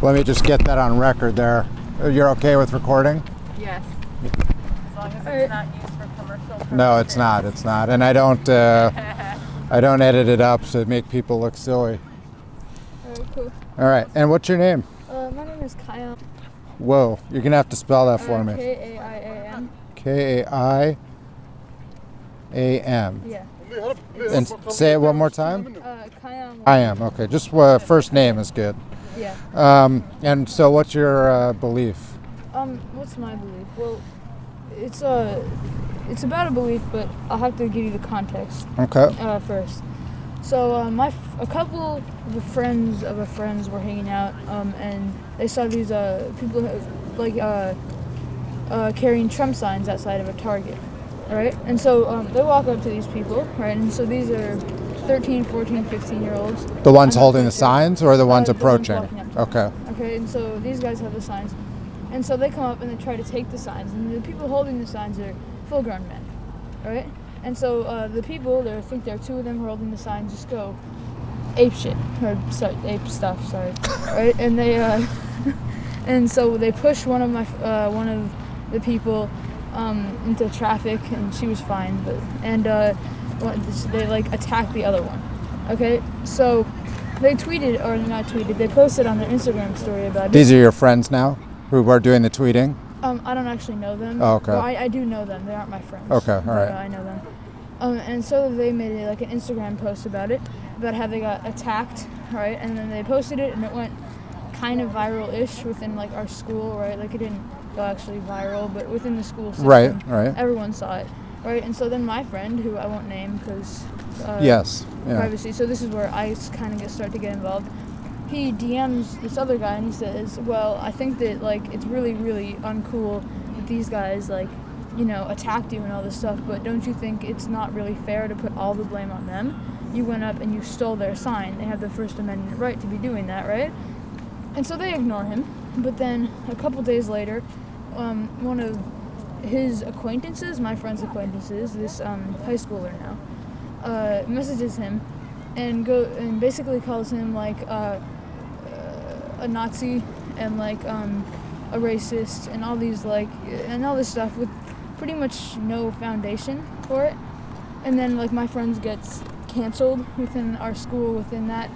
Let me just get that on record there. You're okay with recording? Yes. As long as it's not used for commercial purposes. No, it's not. It's not. And I don't edit it up to make people look silly. Alright, cool. All right. And what's your name? My name is Kyan. Whoa. You're going to have to spell that for me. K-A-I-A-N. K-A-I-A-M. Yeah. And say it one more time. Kyan. I am. Okay. Just first name is good. Yeah. And so what's your belief? What's my belief? Well, it's about a belief, but I'll have to give you the context. Okay. First. So a couple of friends were hanging out, and they saw these people carrying Trump signs outside of a Target, right? And so they walk up to these people, right? And so these are 13, 14, 15-year-olds. The ones holding the signs or the ones approaching? The ones walking up to Okay. them. Okay, and so these guys have the signs. And so they come up and they try to take the signs. And the people holding the signs are full-grown men, right? And so the people, I think there are two of them holding the signs, just go ape shit. Or, sorry, ape stuff, sorry. Right? And they, and so they push one of the people into traffic, and she was fine. They like attacked the other one. Okay, so they tweeted, or not tweeted, they posted on their Instagram story about it. These are your friends now who are doing the tweeting? I don't actually know them. Oh, okay. Well, I do know them. They aren't my friends. Okay, all right. I know them. And so they made like an Instagram post about it, about how they got attacked, right? And then they posted it, and it went kind of viral-ish within like our school, right? Like it didn't go actually viral, but within the school system, Right. everyone saw it, right? And so then my friend, who I won't name because Yes. Yeah. privacy, so this is where I kind of start to get involved. He DMs this other guy and he says, well, I think that like it's really, really uncool that these guys like, you know, attacked you and all this stuff, but don't you think it's not really fair to put all the blame on them? You went up and you stole their sign. They have the First Amendment right to be doing that, right? And so they ignore him. But then a couple days later, one of his acquaintances, my friend's acquaintances, this high schooler now, messages him and basically calls him like a Nazi and like a racist and all these like and all this stuff with pretty much no foundation for it. And then like my friends gets canceled within our school within that,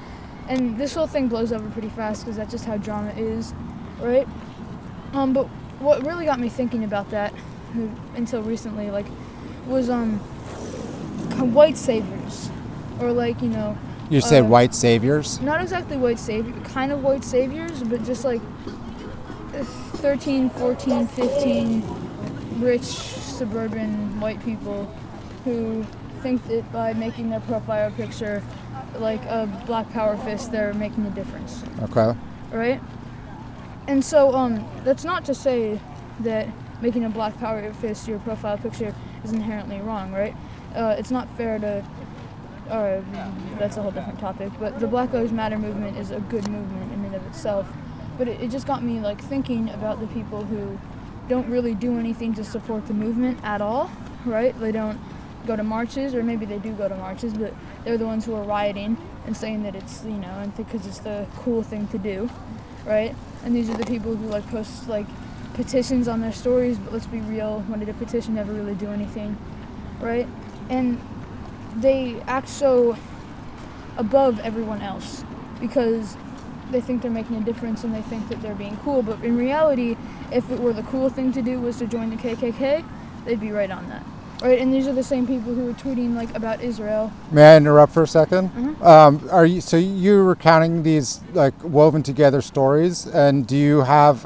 and this whole thing blows over pretty fast because that's just how drama is, right? But what really got me thinking about that until recently like was white saviors, or like, you know, You said white saviors? not exactly white savior, kind of white saviors, but just like 13, 14, 15 rich suburban white people who think that by making their profile picture like a black power fist, they're making a difference. Okay. Right? And so that's not to say that making a black power fist your profile picture is inherently wrong, right? It's not fair to that's a whole different topic, but the Black Lives Matter movement is a good movement in and of itself. But it just got me like thinking about the people who don't really do anything to support the movement at all, right? They don't go to marches, or maybe they do go to marches, but they're the ones who are rioting and saying that it's, you know, and because it's the cool thing to do, right? And these are the people who like post like petitions on their stories, but let's be real, when did a petition ever really do anything, right? And they act so above everyone else because they think they're making a difference and they think that they're being cool, but in reality, if it were the cool thing to do was to join the KKK, they'd be right on that, right? And these are the same people who are tweeting like about Israel. May I interrupt for a second? Mm-hmm. So you were counting these like woven together stories, and do you have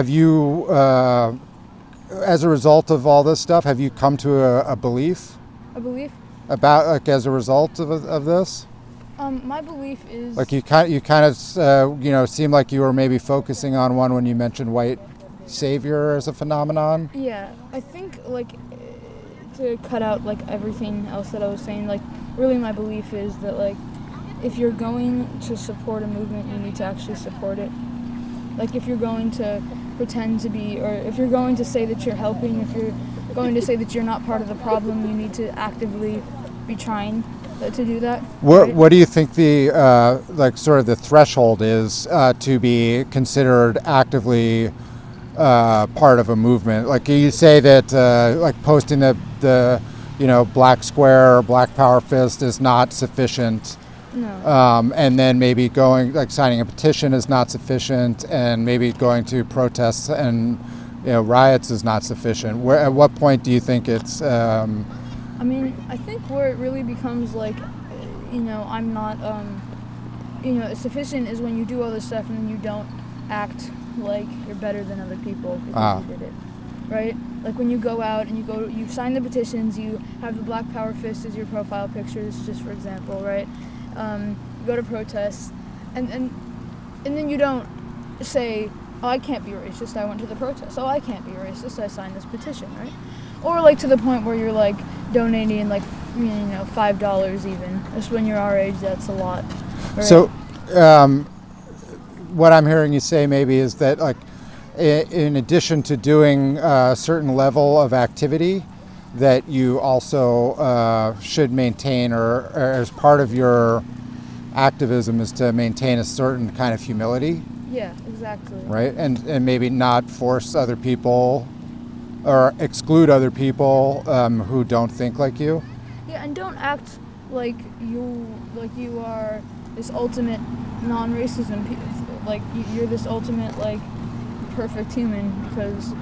you as a result of all this stuff, have you come to a belief? A belief? About like as a result of this? My belief is Like you kind of you know, seem like you were maybe focusing on one when you mentioned white savior as a phenomenon. Yeah, I think like to cut out like everything else that I was saying, like really my belief is that like if you're going to support a movement, you need to actually support it. Like if you're going to pretend to be, or if you're going to say that you're helping, if you're going to say that you're not part of the problem, you need to actively be trying to do that. What right? What do you think the like sort of the threshold is to be considered actively part of a movement? Like you say that like posting the black square or black power fist is not sufficient. No. And then maybe going like signing a petition is not sufficient, and maybe going to protests and riots is not sufficient. At what point do you think it's? I mean, I think where it really becomes like, I'm not, sufficient is when you do all this stuff and then you don't act like you're better than other people because you did it, right? Like when you go out and you sign the petitions, you have the Black Power Fist as your profile picture, this is just for example, right? You go to protests, and then you don't say, oh, I can't be racist, I went to the protest. Oh, I can't be racist, I signed this petition, right? Or like to the point where you're like donating like $5 even. Just when you're our age, that's a lot. Right? So, what I'm hearing you say maybe is that like, in addition to doing a certain level of activity, that you also should maintain, or as part of your activism is to maintain a certain kind of humility. Yeah, exactly. Right, and maybe not force other people or exclude other people who don't think like you. Yeah, and don't act like you are this ultimate non-racism. Like you're this ultimate like perfect human because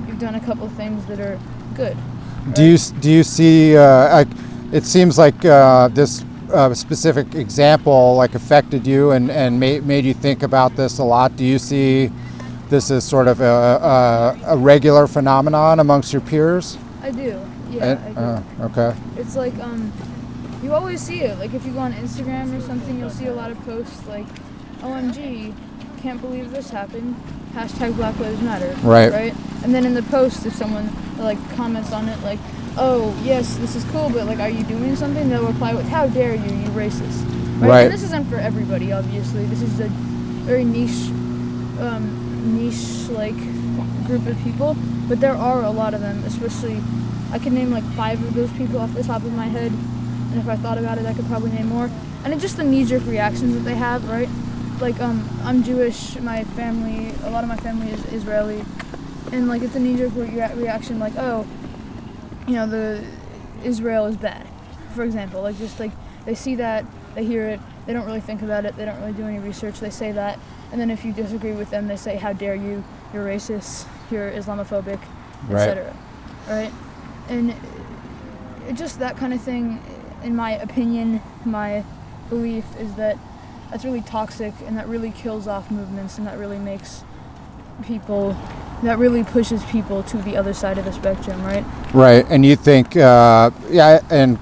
you've done a couple things that are good. Right? Do you see? Like, it seems like this specific example like affected you and made you think about this a lot. Do you see this as sort of a regular phenomenon amongst your peers? I do. Yeah, I do. Okay. It's like you always see it. Like if you go on Instagram or something, you'll see a lot of posts like, "OMG, can't believe this happened. Hashtag Black Lives Matter." Right. And then in the post, if someone like comments on it, like, "Oh yes, this is cool, but like, are you doing something?" They'll reply with, "How dare you, you racist." Right. And this isn't for everybody, obviously. This is a very niche like group of people, but there are a lot of them. Especially, I can name like 5 of those people off the top of my head, and if I thought about it, I could probably name more. And it's just the knee-jerk reactions that they have, right? Like I'm Jewish. My family, a lot of my family is Israeli, and like it's a knee-jerk reaction, like, oh, the Israel is bad, for example. Like just like they see that, they hear it, they don't really think about it, they don't really do any research. They say that, and then if you disagree with them, they say, "How dare you? You're racist. You're Islamophobic," etc. Right? And just that kind of thing, in my opinion, my belief is that that's really toxic, and that really kills off movements, and that really pushes people to the other side of the spectrum, right? Right, and you think, and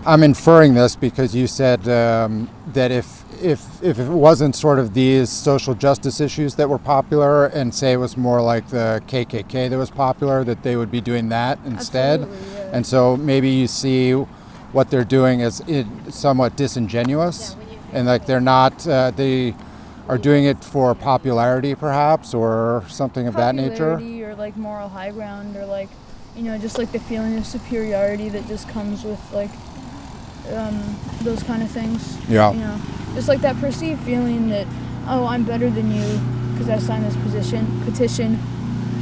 I'm inferring this because you said that if it wasn't sort of these social justice issues that were popular, and say it was more like the KKK that was popular, that they would be doing that instead. Absolutely, yeah. And so maybe you see what they're doing as somewhat disingenuous, and like they're not, they are doing it for popularity perhaps, or something of that nature. Popularity, or like moral high ground, or like, just like the feeling of superiority that just comes with like those kind of things. Yeah. Just like that perceived feeling that, oh, I'm better than you because I signed this petition.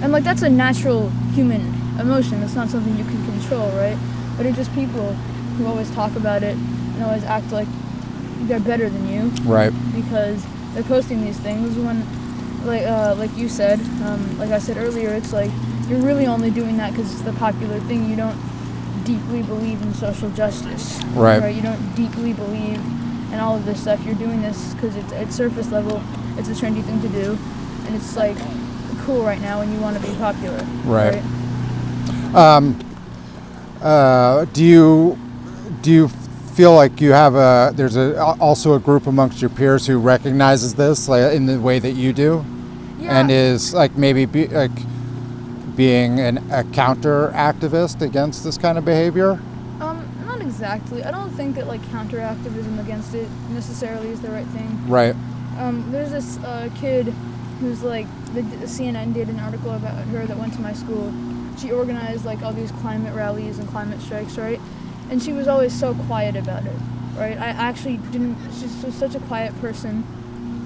And like that's a natural human emotion. That's not something you can control, right? But it's just people who always talk about it and always act like they're better than you. Right. Because they're posting these things when, like you said, like I said earlier, it's like you're really only doing that because it's the popular thing. You don't deeply believe in social justice. Right. You don't deeply believe in all of this stuff. You're doing this because it's at surface level. It's a trendy thing to do, and it's like cool right now, and you want to be popular. Right. Do you feel like you have there's also a group amongst your peers who recognizes this like in the way that you do, and is like maybe being a counter activist against this kind of behavior? Not exactly. I don't think that like counter activism against it necessarily is the right thing. Right. There's this kid who's like, the CNN did an article about her that went to my school. She organized like all these climate rallies and climate strikes, right? and she was always so quiet about it, right? I actually didn't. She's just such a quiet person.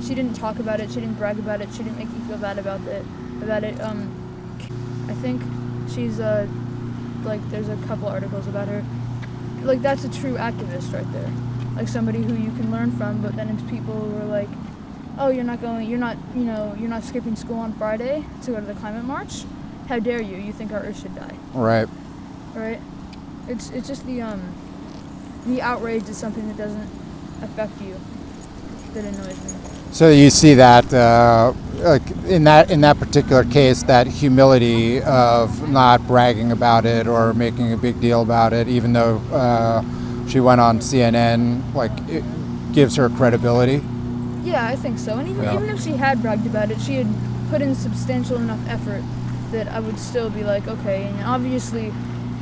She didn't talk about it. She didn't brag about it. She didn't make me feel bad about it. I think she's like there's a couple articles about her. Like that's a true activist right there. Like somebody who you can learn from. But then it's people who are like, oh, you're not skipping school on Friday to go to the climate march. How dare you? You think our Earth should die? Right. Right. It's just the outrage is something that doesn't affect you that annoys me. So you see that, like in that particular case, that humility of not bragging about it or making a big deal about it, even though she went on CNN, like it gives her credibility. Yeah, I think so. And Yeah. even if she had bragged about it, she had put in substantial enough effort that I would still be like, okay. And obviously,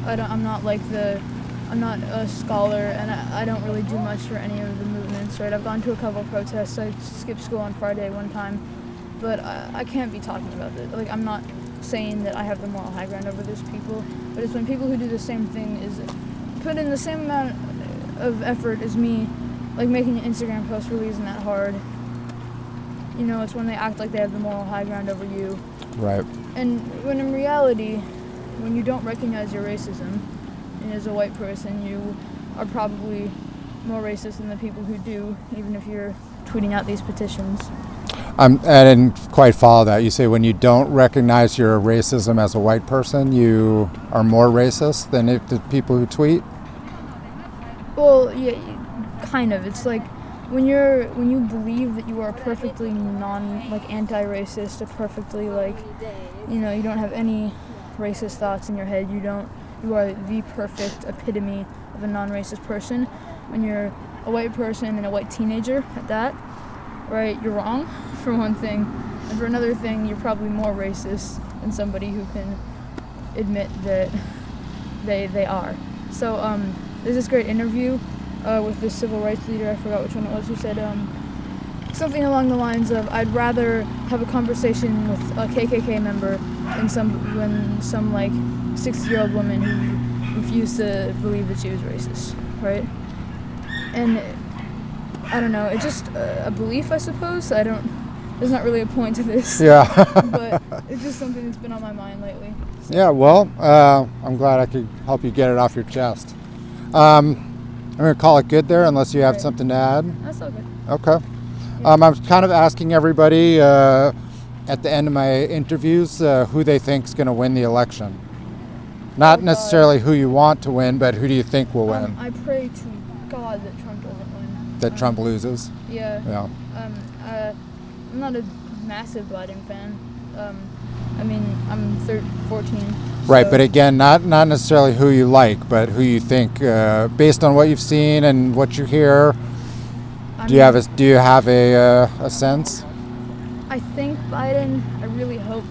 I'm not a scholar, and I don't really do much for any of the movements, right? I've gone to a couple protests. I skipped school on Friday one time, but I can't be talking about it. Like, I'm not saying that I have the moral high ground over those people, but it's when people who do the same thing is put in the same amount of effort as me, like making an Instagram post really isn't that hard. You know, it's when they act like they have the moral high ground over you. Right. And when in reality, when you don't recognize your racism, and as a white person, you are probably more racist than the people who do, even if you're tweeting out these petitions. I didn't quite follow that. You say when you don't recognize your racism as a white person, you are more racist than the people who tweet? Well, yeah, kind of. It's like when you believe that you are perfectly anti-racist, or perfectly you don't have any racist thoughts in your head. You are the perfect epitome of a non-racist person. When you're a white person and a white teenager at that, right, you're wrong, for one thing. And for another thing, you're probably more racist than somebody who can admit that they are. So there's this great interview with this civil rights leader, I forgot which one it was, who said something along the lines of, I'd rather have a conversation with a KKK member than some 60-year-old woman who refused to believe that she was racist, right? And I don't know, it's just a belief, I suppose. There's not really a point to this. Yeah. But it's just something that's been on my mind lately. So. Yeah, well, I'm glad I could help you get it off your chest. I'm going to call it good there unless you have Right. something to add. That's all good. Okay. I'm kind of asking everybody at the end of my interviews who they think is going to win the election. Not necessarily who you want to win, but who do you think will win? I pray to God that Trump doesn't win. That Trump loses? Yeah. Yeah. I'm not a massive Biden fan. I'm 14. Right, so- but again, not necessarily who you like, but who you think, based on what you've seen and what you hear. Do you have a sense? I think Biden. I really hope